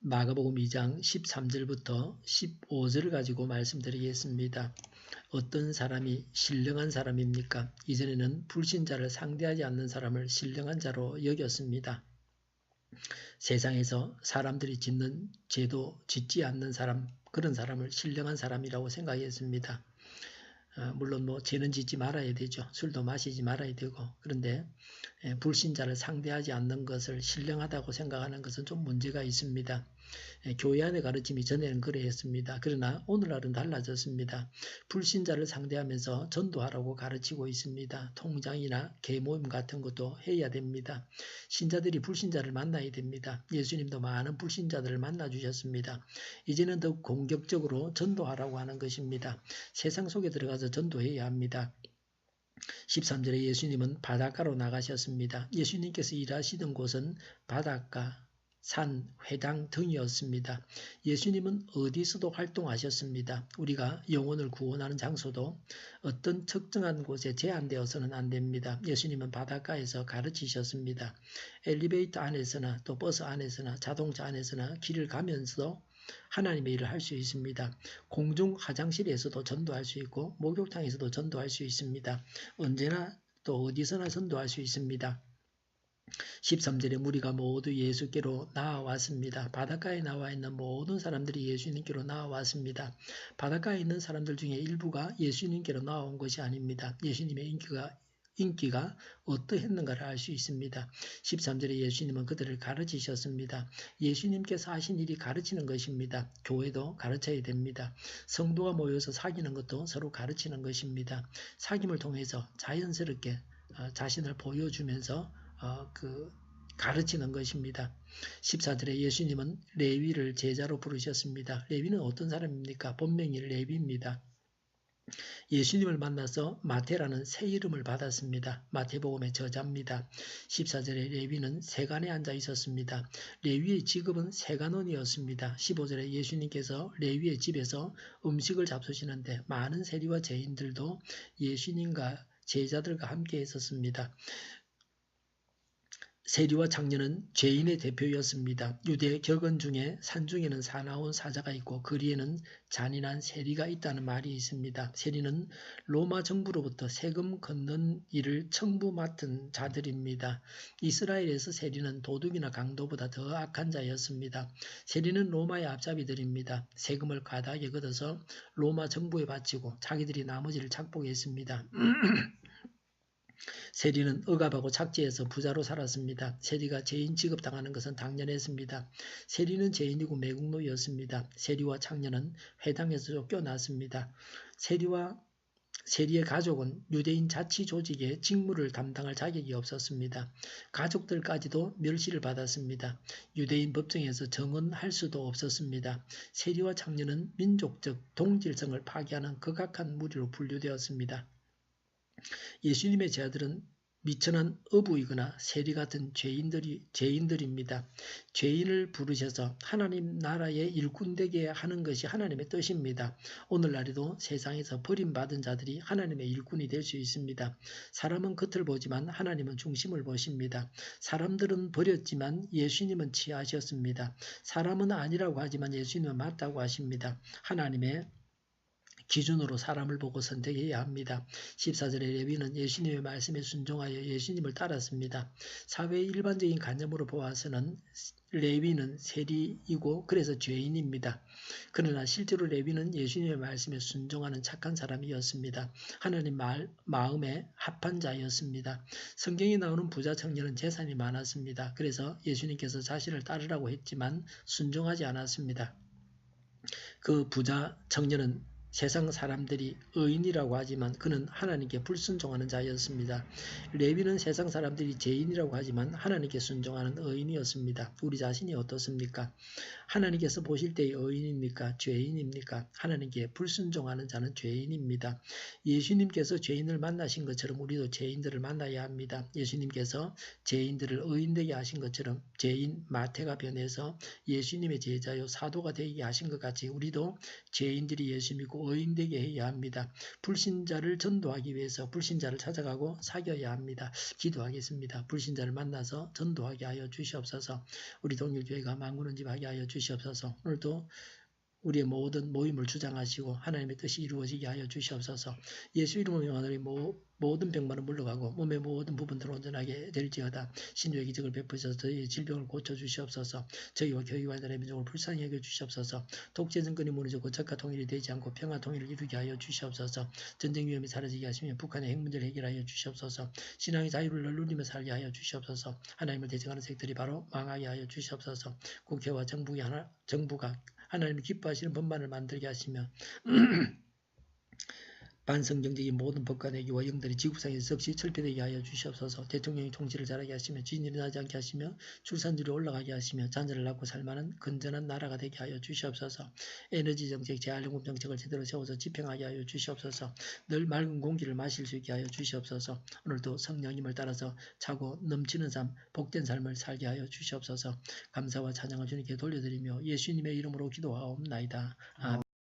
마가복음 2장 13절부터 15절을 가지고 말씀드리겠습니다. 어떤 사람이 신령한 사람입니까? 이전에는 불신자를 상대하지 않는 사람을 신령한 자로 여겼습니다. 세상에서 사람들이 짓는 죄도 짓지 않는 사람, 그런 사람을 신령한 사람이라고 생각했습니다. 물론 죄는 짓지 말아야 되죠. 술도 마시지 말아야 되고. 그런데 불신자를 상대하지 않는 것을 신령하다고 생각하는 것은 좀 문제가 있습니다. 교회 안의 가르침이 전에는 그러했습니다. 그러나 오늘날은 달라졌습니다. 불신자를 상대하면서 전도하라고 가르치고 있습니다. 통장이나 계모임 같은 것도 해야 됩니다. 신자들이 불신자를 만나야 됩니다. 예수님도 많은 불신자들을 만나주셨습니다. 이제는 더욱 공격적으로 전도하라고 하는 것입니다. 세상 속에 들어가서 전도해야 합니다. 13절에 예수님은 바닷가로 나가셨습니다. 예수님께서 일하시던 곳은 바닷가, 산, 회당 등이었습니다. 예수님은 어디서도 활동하셨습니다. 우리가 영혼을 구원하는 장소도 어떤 특정한 곳에 제한되어서는 안 됩니다. 예수님은 바닷가에서 가르치셨습니다. 엘리베이터 안에서나 또 버스 안에서나 자동차 안에서나 길을 가면서도 하나님의 일을 할 수 있습니다. 공중 화장실에서도 전도할 수 있고 목욕탕에서도 전도할 수 있습니다. 언제나 또 어디서나 전도할 수 있습니다. 13절에 무리가 모두 예수께로 나아왔습니다. 바닷가에 나와 있는 모든 사람들이 예수님께로 나아왔습니다. 바닷가에 있는 사람들 중에 일부가 예수님께로 나온 것이 아닙니다. 예수님의 인기가 어떠했는가를 알 수 있습니다. 13절에 예수님은 그들을 가르치셨습니다. 예수님께서 하신 일이 가르치는 것입니다. 교회도 가르쳐야 됩니다. 성도가 모여서 사귀는 것도 서로 가르치는 것입니다. 사귐을 통해서 자연스럽게 자신을 보여주면서 가르치는 것입니다. 14절에 예수님은 레위를 제자로 부르셨습니다. 레위는 어떤 사람입니까? 본명이 레위입니다. 예수님을 만나서 마태라는 새 이름을 받았습니다. 마태복음의 저자입니다. 14절에 레위는 세간에 앉아 있었습니다. 레위의 직업은 세간원이었습니다. 15절에 예수님께서 레위의 집에서 음식을 잡수시는데 많은 세리와 죄인들도 예수님과 제자들과 함께 있었습니다. 세리와 창녀는 죄인의 대표였습니다. 유대 격언 중에 산중에는 사나운 사자가 있고 거리에는 잔인한 세리가 있다는 말이 있습니다. 세리는 로마 정부로부터 세금 걷는 일을 청부 맡은 자들입니다. 이스라엘에서 세리는 도둑이나 강도보다 더 악한 자였습니다. 세리는 로마의 앞잡이들입니다. 세금을 과다하게 걷어서 로마 정부에 바치고 자기들이 나머지를 착복했습니다. 세리는 억압하고 착취해서 부자로 살았습니다. 세리가 죄인 취급당하는 것은 당연했습니다. 세리는 죄인이고 매국노였습니다. 세리와 창녀는 회당에서 쫓겨났습니다. 세리의 가족은 유대인 자치 조직의 직무를 담당할 자격이 없었습니다. 가족들까지도 멸시를 받았습니다. 유대인 법정에서 정언할 수도 없었습니다. 세리와 창녀는 민족적 동질성을 파괴하는 극악한 무리로 분류되었습니다. 예수님의 제자들은 미천한 어부이거나 세리 같은 죄인들입니다. 죄인을 부르셔서 하나님 나라의 일꾼 되게 하는 것이 하나님의 뜻입니다. 오늘날에도 세상에서 버림받은 자들이 하나님의 일꾼이 될 수 있습니다. 사람은 겉을 보지만 하나님은 중심을 보십니다. 사람들은 버렸지만 예수님은 취하셨습니다. 사람은 아니라고 하지만 예수님은 맞다고 하십니다. 하나님의 기준으로 사람을 보고 선택해야 합니다. 14절에 레위는 예수님의 말씀에 순종하여 예수님을 따랐습니다. 사회의 일반적인 관념으로 보아서는 레위는 세리이고 그래서 죄인입니다. 그러나 실제로 레위는 예수님의 말씀에 순종하는 착한 사람이었습니다. 하나님 마음에 합한 자였습니다. 성경에 나오는 부자 청년은 재산이 많았습니다. 그래서 예수님께서 자신을 따르라고 했지만 순종하지 않았습니다. 그 부자 청년은 세상 사람들이 의인이라고 하지만 그는 하나님께 불순종하는 자였습니다. 레위는 세상 사람들이 죄인이라고 하지만 하나님께 순종하는 의인이었습니다. 우리 자신이 어떻습니까? 하나님께서 보실 때의 의인입니까? 죄인입니까? 하나님께 불순종하는 자는 죄인입니다. 예수님께서 죄인을 만나신 것처럼 우리도 죄인들을 만나야 합니다. 예수님께서 죄인들을 의인되게 하신 것처럼 죄인 마태가 변해서 예수님의 제자요 사도가 되게 하신 것 같이 우리도 죄인들이 예수 믿고 그리고 의인되게 해야 합니다. 불신자를 전도하기 위해서 불신자를 찾아가고 사귀어야 합니다. 기도하겠습니다. 불신자를 만나서 전도하게 하여 주시옵소서. 우리 동일교회가 만군의 집 하게 하여 주시옵소서. 오늘도 우리의 모든 모임을 주장하시고 하나님의 뜻이 이루어지게 하여 주시옵소서. 예수 이름으로 명하노니 모든 병만은 물러가고 몸의 모든 부분들을 온전하게 될지어다. 신유의 기적을 베푸셔서 저희의 질병을 고쳐주시옵소서. 저희와 교회와 나라의 민족을 불쌍히 여겨주시옵소서. 독재 정권이 무너지고 적과 통일이 되지 않고 평화 통일을 이루게 하여 주시옵소서. 전쟁 위험이 사라지게 하시며 북한의 핵 문제를 해결하여 주시옵소서. 신앙의 자유를 누리며 살게 하여 주시옵소서. 하나님을 대적하는 세력들이 바로 망하게 하여 주시옵소서. 국회와 정부가 하나님을 기뻐하시는 법만을 만들게 하시며 반성경적인 모든 법과 내기와 영들이 지구상에서 없이 철폐되게 하여 주시옵소서. 대통령이 통치를 잘하게 하시며 지진이 일어나지 않게 하시며 출산율이 올라가게 하시며 자녀를 낳고 살만한 건전한 나라가 되게 하여 주시옵소서. 에너지 정책, 재활용금 정책을 제대로 세워서 집행하게 하여 주시옵소서. 늘 맑은 공기를 마실 수 있게 하여 주시옵소서. 오늘도 성령님을 따라서 차고 넘치는 삶, 복된 삶을 살게 하여 주시옵소서. 감사와 찬양을 주님께 돌려드리며 예수님의 이름으로 기도하옵나이다. 아멘.